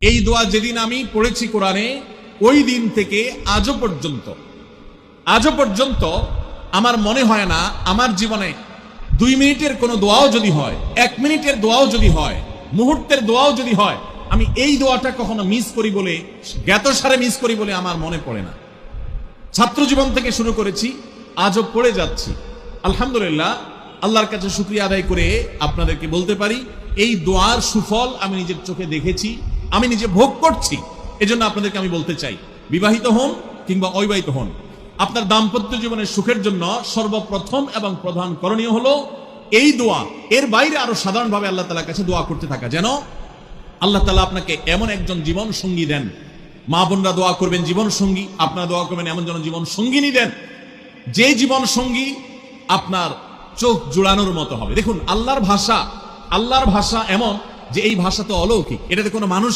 এই দোয়া যেদিন আমি পড়েছি কোরআনে, ওই দিন থেকে আজও পর্যন্ত আমার মনে হয় না আমার জীবনে 2 মিনিটের কোনো দোয়াও যদি হয়, 1 মিনিটের দোয়াও যদি হয়, মুহূর্তের দোয়াও যদি হয়, আমি এই দোয়াটা কখনো মিস করি বলে, জ্ঞাতসারে মিস করি বলে আমার মনে পড়ে না। ছাত্র জীবন থেকে শুরু করেছি, আজও পড়ে যাচ্ছি। আলহামদুলিল্লাহ, আল্লাহর কাছে শুকরিয়া আদায় করে আপনাদেরকে বলতে পারি, এই দোয়ার সুফল আমি নিজের চোখে দেখেছি, আমি নিজে ভোগ করছি। এজন্য আপনাদেরকে আমি বলতে চাই, বিবাহিত হন কিংবা অবিবাহিত হন, আপনার দাম্পত্য জীবনের সুখের জন্য সর্বপ্রথম এবং প্রধান করণীয় হলো এই দোয়া। এর বাইরে আরো সাধারণভাবে আল্লাহ তাআলার কাছে দোয়া করতে থাকা, যেন আল্লাহ তাআলা আপনাকে এমন একজন জীবন সঙ্গী দেন। মা বোনরা দোয়া করবেন জীবন সঙ্গী, আপনারা দোয়া করবেন এমন যেন জীবন সঙ্গিনী দেন, যে জীবন সঙ্গী আপনার চোখ জুড়ানোর মতো হবে। দেখুন, আল্লাহর ভাষা এমন যে এই ভাষা তো অলৌকিক, এটাতে কোনো মানুষ